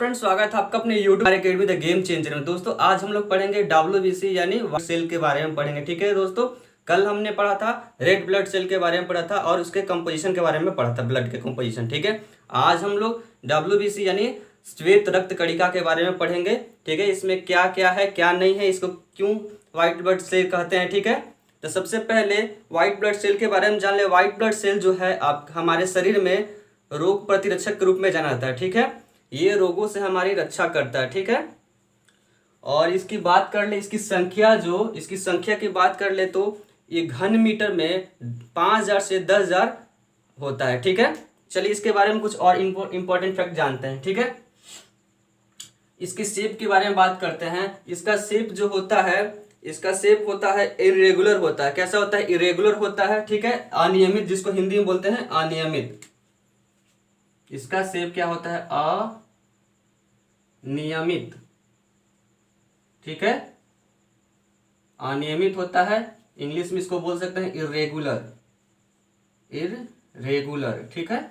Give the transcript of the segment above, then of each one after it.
Friends, स्वागत है आपका अपने YouTube academy the game changer में। दोस्तों आज हम लोग पढ़ेंगे WBC यानी व्हाइट सेल के बारे में पढ़ेंगे। ठीक है दोस्तों, कल हमने पढ़ा था रेड ब्लड सेल के बारे में पढ़ा था और उसके कंपोजिशन के बारे में पढ़ा था, ब्लड के कंपोजिशन। ठीक है, आज हम लोग WBC यानी श्वेत रक्त कणिका के बारे में पढ़ेंगे। ठीक है, इसमें क्या क्या है क्या नहीं है, इसको क्यों व्हाइट ब्लड सेल कहते हैं। ठीक है, तो सबसे पहले व्हाइट ब्लड सेल के बारे में जान ले। व्हाइट ब्लड सेल जो है आप हमारे शरीर में रोग प्रतिरक्षक के रूप में जाना जाता है। ठीक है, ये रोगों से हमारी रक्षा करता है। ठीक है, और इसकी बात कर ले, इसकी संख्या की बात कर ले तो ये घन मीटर में 5000 से 10,000 होता है। ठीक है, चलिए इसके बारे में कुछ और इंपॉर्टेंट फैक्ट जानते हैं। ठीक है, इसकी शेप के बारे में बात करते हैं। इसका शेप जो होता है, इसका शेप होता है इरेगुलर होता है। कैसा होता है? इरेगुलर होता है। ठीक है, अनियमित, जिसको हिंदी में बोलते हैं अनियमित। इसका शेप क्या होता है? अनियमित। ठीक है, अनियमित होता है। इंग्लिश में इसको बोल सकते हैं इरेगुलर। ठीक है,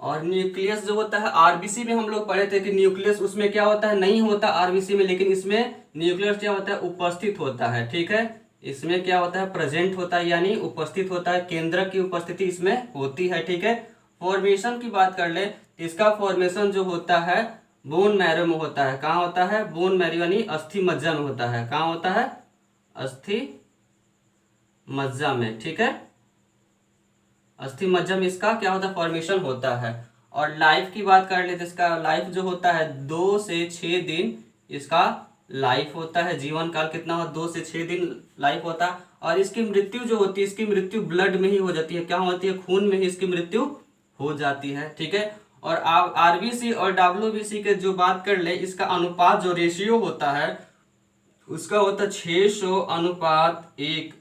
और न्यूक्लियस जो होता है, आरबीसी में हम लोग पढ़े थे कि न्यूक्लियस उसमें क्या होता है, नहीं होता आरबीसी में, लेकिन इसमें न्यूक्लियस क्या होता है, उपस्थित होता है। ठीक है, इसमें क्या होता है, प्रेजेंट होता है यानी उपस्थित होता है, केंद्रक की उपस्थिति इसमें होती है। ठीक है, फॉर्मेशन की बात कर ले, इसका फॉर्मेशन जो होता है बोन मैरो में होता है। कहाँ होता है? बोन मैरो यानी अस्थि मज्जा में होता है। कहाँ होता है? अस्थि मज्जा में। ठीक है, अस्थि मज्जा में इसका क्या होता है, फॉर्मेशन होता है। और लाइफ की बात कर ले तो इसका लाइफ जो होता है 2 से 6 दिन इसका लाइफ होता है। जीवन काल कितना हो? 2 से 6 दिन लाइफ होता है। और इसकी मृत्यु जो होती है, इसकी मृत्यु ब्लड में ही हो जाती है। क्या होती है? खून में ही इसकी मृत्यु हो जाती है। ठीक है, और आप आरबीसी और WBC के जो बात कर ले, इसका अनुपात जो रेशियो होता है उसका होता है 600:1।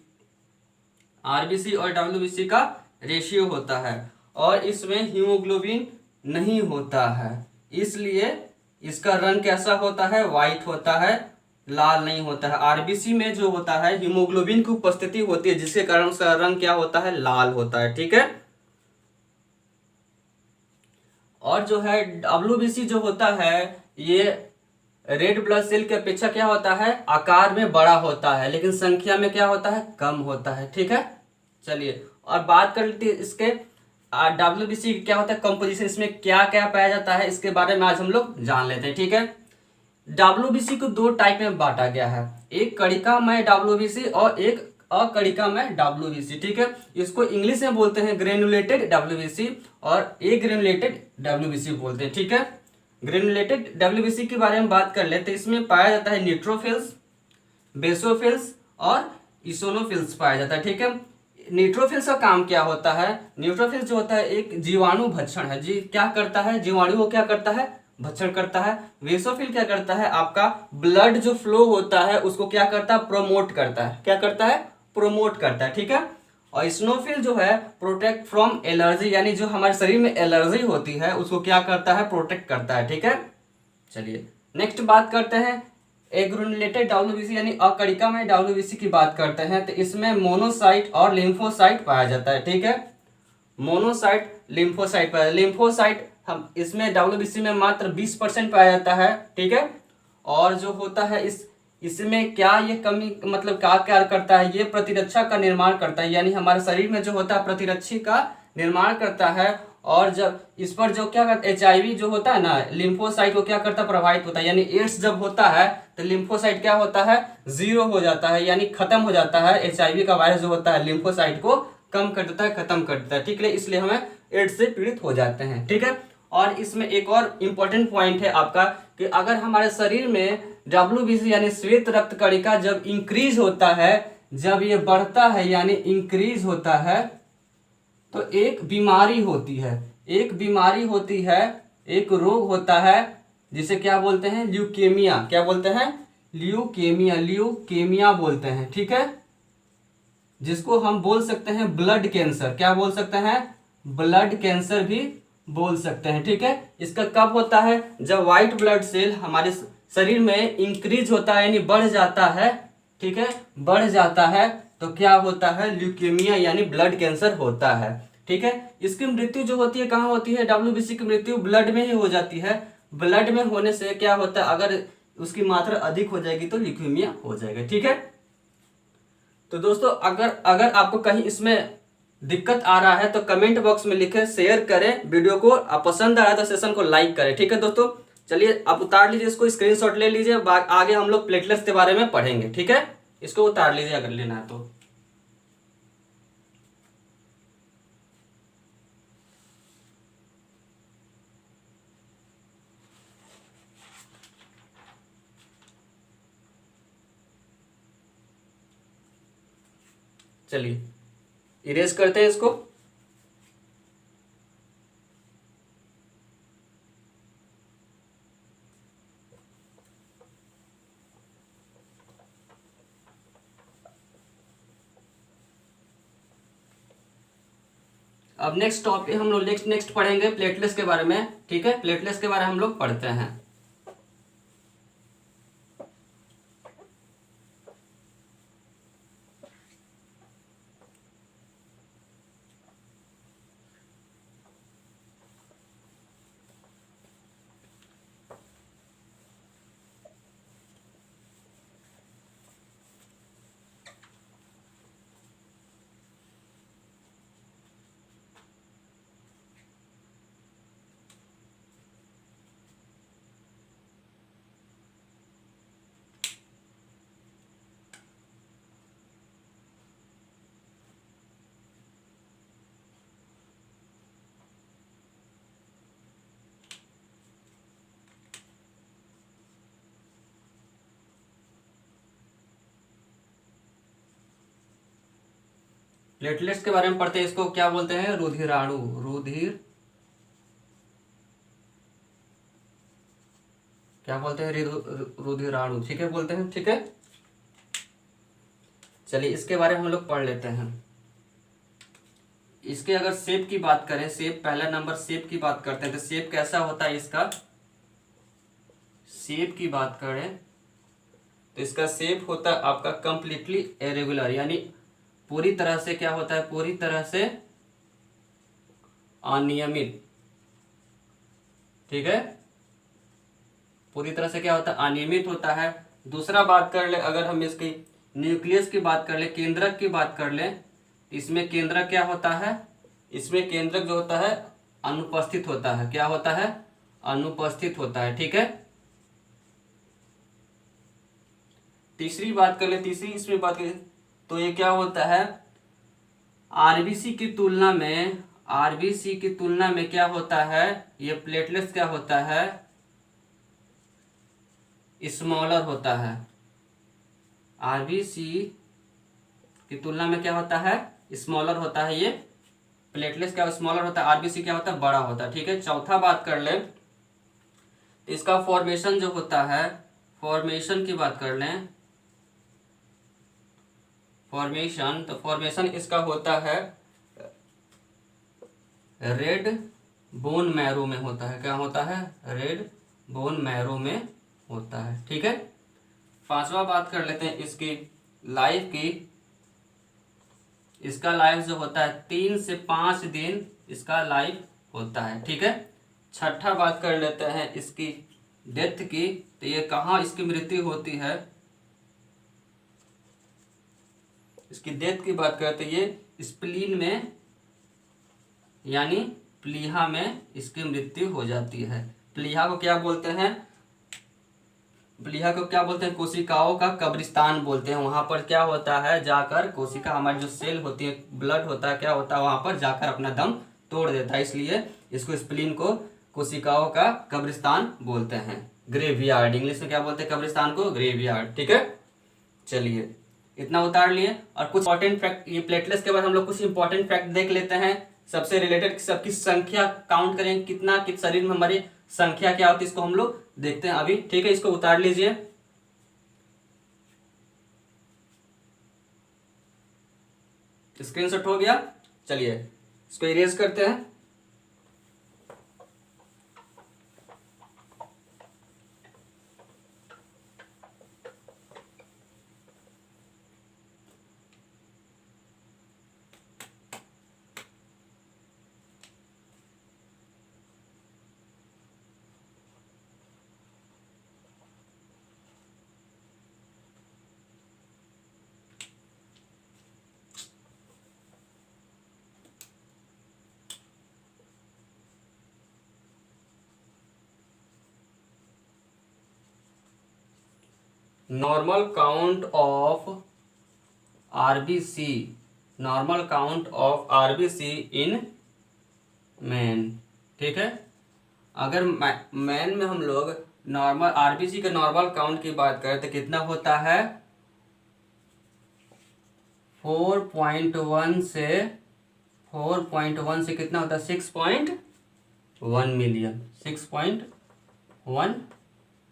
आरबीसी और WBC का रेशियो होता है, और इसमें हीमोग्लोबिन नहीं होता है, इसलिए इसका रंग कैसा होता है? व्हाइट होता है, लाल नहीं होता है। आरबीसी में जो होता है हीमोग्लोबिन की उपस्थिति होती है, जिसके कारण उसका रंग क्या होता है? लाल होता है। ठीक है, और जो है WBC जो होता है ये रेड ब्लड सेल की अपेक्षा क्या होता है? आकार में बड़ा होता है, लेकिन संख्या में क्या होता है? कम होता है। ठीक है, चलिए और बात कर लेते हैं इसके WBC क्या होता है, कंपोजिशन, इसमें क्या क्या पाया जाता है, इसके बारे में आज हम लोग जान लेते हैं। ठीक है, WBC को 2 टाइप में बांटा गया है, एक कणिकामय WBC और एक अकणिकामय WBC। ठीक है, इसको इंग्लिश में बोलते हैं ग्रेनुलेटेड WBC और एग्रेनुलेटेड WBC बोलते हैं। ठीक है, ग्रेनुलेटेड WBC के बारे में बात कर ले तो इसमें पाया जाता है न्यूट्रोफिल्स, बेसोफिल्स और इसोनोफिल्स पाया जाता है। ठीक है, न्यूट्रोफिल्स का काम क्या होता है? न्यूट्रोफिल्स जो होता है एक जीवाणु भक्षण है। जी क्या करता है? जीवाणु को क्या करता है? भक्षण करता है। बेसोफिल क्या करता है? आपका ब्लड जो फ्लो होता है उसको क्या करता है? प्रमोट करता है। क्या करता है? प्रमोट करता है। ठीक है, और इस्नोफिल जो है प्रोटेक्ट फ्रॉम एलर्जी, यानी जो हमारे शरीर में एलर्जी होती है उसको क्या करता है? प्रोटेक्ट करता है। ठीक है, चलिए नेक्स्ट बात करते हैं एग्रेनुलेटेड WBC यानी अकणिकामय WBC की बात करते हैं। तो इसमें मोनोसाइट और लिम्फोसाइट पाया जाता है। ठीक है, मोनोसाइट लिम्फोसाइट पाया, लिम्फोसाइट हम इसमें WBC में मात्र 20% पाया जाता है। ठीक है, और जो होता है इसमें क्या ये कमी, मतलब क्या क्या करता है? ये प्रतिरक्षा का निर्माण करता है, यानी हमारे शरीर में जो होता है प्रतिरक्षी का निर्माण करता है। और जब इस पर जो क्या करता है, HIV जो होता है ना, लिम्फोसाइट को क्या करता है? प्रभावित होता है। यानी एड्स जब होता है तो लिम्फोसाइट क्या होता है? 0 हो जाता है, यानी खत्म हो जाता है। HIV का वायरस जो होता है लिम्फोसाइट को कम कर देता है, खत्म कर देता है। ठीक है, इसलिए हमें एड्स से पीड़ित हो जाते हैं। ठीक है, और इसमें एक और इम्पोर्टेंट पॉइंट है आपका कि अगर हमारे शरीर में WBC यानी श्वेत रक्त कणिका जब इंक्रीज होता है, जब ये बढ़ता है यानी इंक्रीज होता है, तो एक बीमारी होती है, एक रोग होता है जिसे क्या बोलते हैं? ल्यूकेमिया। क्या बोलते हैं? ल्यूकेमिया बोलते हैं। ठीक है, जिसको हम बोल सकते हैं ब्लड कैंसर। क्या बोल सकते हैं? ब्लड कैंसर भी बोल सकते हैं। ठीक है, इसका कब होता है? जब व्हाइट ब्लड सेल हमारे शरीर में इंक्रीज होता है यानी बढ़ जाता है। ठीक है, बढ़ जाता है तो क्या होता है? ल्यूकेमिया यानी ब्लड कैंसर होता है। ठीक है। इसकी मृत्यु जो होती है कहाँ होती है, डब्ल्यूबीसी की मृत्यु ब्लड में ही हो जाती है। ब्लड में होने से क्या होता है, अगर उसकी मात्रा अधिक हो जाएगी तो ल्यूकेमिया हो जाएगा। ठीक है। तो दोस्तों अगर अगर आपको कहीं इसमें दिक्कत आ रहा है तो कमेंट बॉक्स में लिखें, शेयर करें वीडियो को, आप पसंद आया तो सेशन को लाइक करें। ठीक है दोस्तों, चलिए आप उतार लीजिए इसको, स्क्रीनशॉट ले लीजिए, आगे हम लोग प्लेटलेट्स के बारे में पढ़ेंगे। ठीक है, इसको उतार लीजिए अगर लेना है तो। चलिए इरेज करते हैं इसको। अब नेक्स्ट टॉपिक हम लोग नेक्स्ट पढ़ेंगे प्लेटलेट्स के बारे में। ठीक है, प्लेटलेट्स के बारे में हम लोग पढ़ते हैं। प्लेटलेट्स के बारे में पढ़ते हैं। इसको क्या बोलते हैं, रुधिराणु। रुधिर क्या बोलते हैं, रुधिराणु। ठीक है, बोलते हैं। ठीक है, चलिए इसके बारे में हम लोग पढ़ लेते हैं। इसके अगर शेप की बात करें, शेप पहला नंबर शेप की बात करते हैं तो शेप कैसा होता है इसका। शेप की बात करें तो इसका शेप होता है आपका कंप्लीटली इरेगुलर, यानी पूरी तरह से क्या होता है, पूरी तरह से अनियमित। ठीक है, पूरी तरह से क्या होता है, अनियमित होता है। दूसरा बात कर ले, अगर हम इसकी न्यूक्लियस की बात कर ले, केंद्रक की बात कर ले, इसमें केंद्रक क्या होता है, इसमें केंद्रक जो होता है अनुपस्थित होता है। क्या होता है, अनुपस्थित होता है। ठीक है, तीसरी बात कर ले, तीसरी इसमें बात करें तो ये क्या होता है, आरबीसी की तुलना में, आरबीसी की तुलना में क्या होता है, ये प्लेटलेट्स क्या होता है, स्मॉलर होता है। आरबीसी की तुलना में क्या होता है, स्मॉलर होता है। ये प्लेटलेट्स क्या स्मॉलर होता है, आरबीसी क्या होता है, बड़ा होता है। ठीक है, चौथा बात कर ले, इसका फॉर्मेशन जो होता है, फॉर्मेशन की बात कर लें, फॉर्मेशन, तो फॉर्मेशन इसका होता है रेड बोन मैरो में होता है। क्या होता है, रेड बोन मैरो में होता है। ठीक है, पांचवा बात कर लेते हैं इसकी लाइफ की। इसका लाइफ जो होता है 3 से 5 दिन इसका लाइफ होता है। ठीक है, छठा बात कर लेते हैं इसकी डेथ की, तो ये कहाँ इसकी मृत्यु होती है, इसकी डेथ की बात करते हैं ये स्प्लीन में, यानी प्लीहा में इसकी मृत्यु हो जाती है। प्लीहा को क्या बोलते हैं, प्लीहा को क्या बोलते हैं, कोशिकाओं का कब्रिस्तान बोलते हैं। वहां पर क्या होता है, जाकर कोशिका, हमारी जो सेल होती है, ब्लड होता है, क्या होता है, वहां पर जाकर अपना दम तोड़ देता है, इसलिए इसको स्प्लीन को कोशिकाओं का कब्रिस्तान बोलते हैं, ग्रेवयार्ड। इंग्लिश में क्या बोलते हैं कब्रिस्तान को, ग्रेवयार्ड। ठीक है, चलिए इतना उतार लिए। और कुछ इंपॉर्टेंट फैक्ट, ये प्लेटलेट्स के बाद हम लोग कुछ इंपॉर्टेंट फैक्ट देख लेते हैं। सबसे रिलेटेड सबकी संख्या काउंट करें, कितना किस शरीर में हमारी संख्या क्या होती है, इसको हम लोग देखते हैं अभी। ठीक है, इसको उतार लीजिए। स्क्रीनशॉट हो गया, चलिए इसको इरेज करते हैं। Normal count of RBC, normal count of RBC in man. ठीक है, अगर मैन में हम लोग नॉर्मल आरबीसी के नॉर्मल काउंट की बात करें तो कितना होता है, 4.1 से 4.1 से कितना होता है, 6.1 मिलियन, 6.1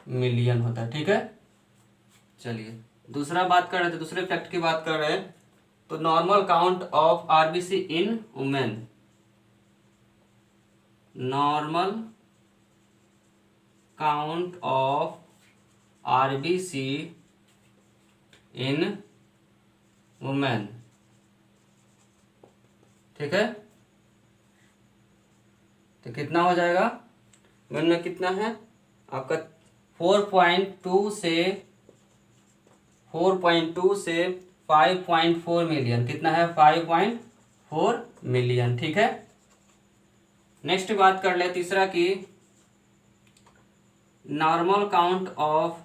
मिलियन होता है। ठीक है, चलिए दूसरा बात कर रहे थे, दूसरे फैक्ट की बात कर रहे हैं। तो normal count of RBC in women, normal count of RBC in women. ठीक है, तो कितना हो जाएगा, वुमेन में कितना है आपका 4.2 से 5.4 मिलियन, कितना है 5.4 मिलियन। ठीक है, नेक्स्ट बात कर ले तीसरा की normal count of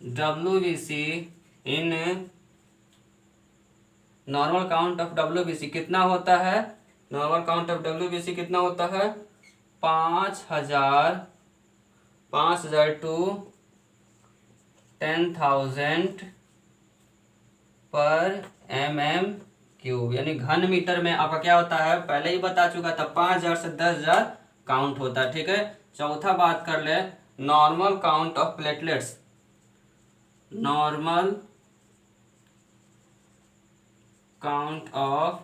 WBC in, normal count of WBC कितना होता है, नॉर्मल काउंट ऑफ डब्ल्यूबीसी कितना होता है, 5,000 टू 10,000 पर mm³ यानी घन मीटर में आपका क्या होता है, पहले ही बता चुका था, 5,000 से 10,000 काउंट होता है। ठीक है, चौथा बात कर ले normal count of platelets, normal count of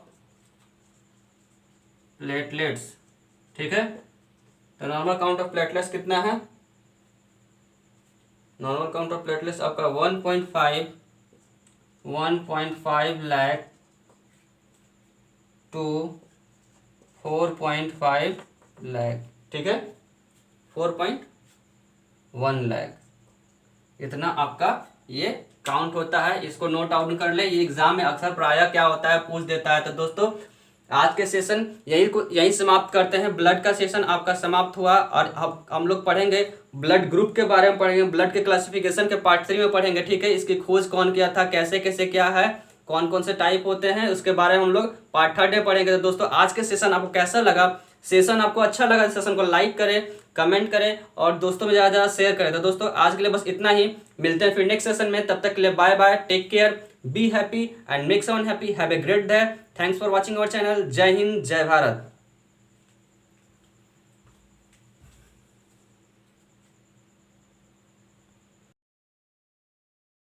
platelets. ठीक है, तो नॉर्मल काउंट ऑफ प्लेटलेट्स कितना है, नॉर्मल काउंट ऑफ प्लेटलेट्स आपका 1.5 लाख टू 4.5 लाख। ठीक है, 4.1 लाख, इतना आपका ये काउंट होता है। इसको नोट डाउन कर ले, ये एग्जाम में अक्सर प्रायः क्या होता है, पूछ देता है। तो दोस्तों आज के सेशन यही समाप्त करते हैं। ब्लड का सेशन आपका समाप्त हुआ और हम लोग पढ़ेंगे ब्लड ग्रुप के बारे में, पढ़ेंगे ब्लड के क्लासिफिकेशन के पार्ट 3 में पढ़ेंगे। ठीक है, इसकी खोज कौन किया था, कैसे कैसे क्या है, कौन कौन से टाइप होते हैं, उसके बारे में हम लोग पार्ट 3 में पढ़ेंगे। तो दोस्तों आज के सेशन आपको कैसा लगा, सेशन आपको अच्छा लगा, सेशन को लाइक करें, कमेंट करें और दोस्तों में ज़्यादा शेयर करें। तो दोस्तों आज के लिए बस इतना ही, मिलते हैं फिर नेक्स्ट सेशन में, तब तक के लिए bye bye, take care, be happy and make someone happy, have a great day. Thanks for watching our channel. जय हिंद, जय भारत।